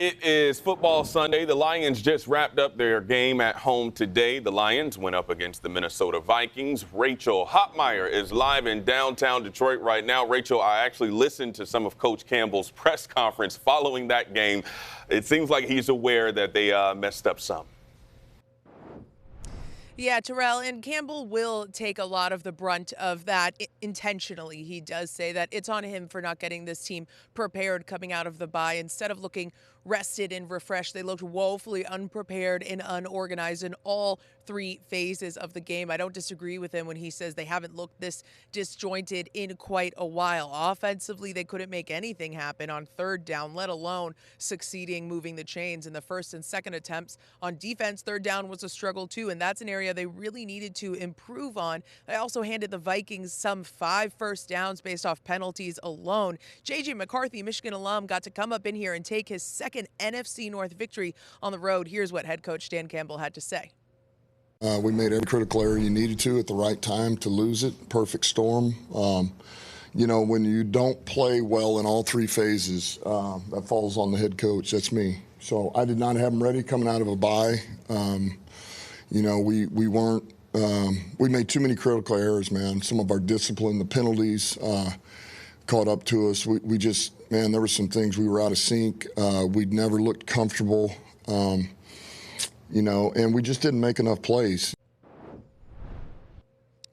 It is football Sunday. The Lions just wrapped up their game at home today. The Lions went up against the Minnesota Vikings. Rachel Hopmeyer is live in downtown Detroit right now. Rachel, I actually listened to some of Coach Campbell's press conference following that game. It seems like he's aware that they messed up some. Yeah, Terrell, and Campbell will take a lot of the brunt of that intentionally. He does say that it's on him for not getting this team prepared coming out of the bye. Instead of looking rested and refreshed, they looked woefully unprepared and unorganized in all three phases of the game. I don't disagree with him when he says they haven't looked this disjointed in quite a while. Offensively, they couldn't make anything happen on third down, let alone succeeding moving the chains in the first and second attempts. On defense, third down was a struggle too, and that's an area they really needed to improve on. They also handed the Vikings some 5 first downs based off penalties alone. J.J. McCarthy, Michigan alum, got to come up in here and take his second NFC North victory on the road. Here's what head coach Dan Campbell had to say. We made every critical error you needed to at the right time to lose it. Perfect storm. You know, when you don't play well in all three phases, that falls on the head coach. That's me. So I did not have them ready coming out of a bye. You know, we weren't. We made too many critical errors, man. Some of our discipline, the penalties, caught up to us. We just, man, there were some things we were out of sync. We'd never looked comfortable. You know, and we just didn't make enough plays.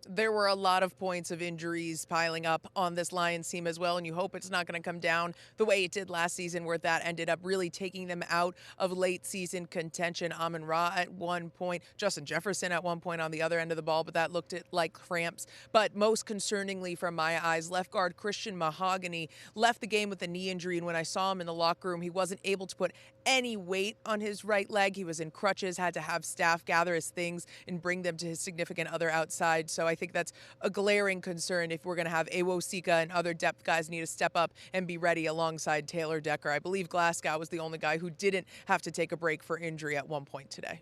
There were a lot of points of injuries piling up on this Lions team as well, and you hope it's not going to come down the way it did last season, where that ended up really taking them out of late season contention. Amon-Ra at one point, Justin Jefferson at one point on the other end of the ball, but that looked like cramps. But most concerningly from my eyes, left guard Christian Mahogany left the game with a knee injury, and when I saw him in the locker room, he wasn't able to put any weight on his right leg. He was in crutches, had to have staff gather his things and bring them to his significant other outside. So I think that's a glaring concern if we're going to have Awosika and other depth guys need to step up and be ready alongside Taylor Decker. I believe Glasgow was the only guy who didn't have to take a break for injury at one point today.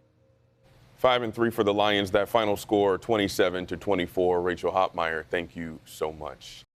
5-3 for the Lions. That final score, 27-24. Rachel Hopmeyer, thank you so much.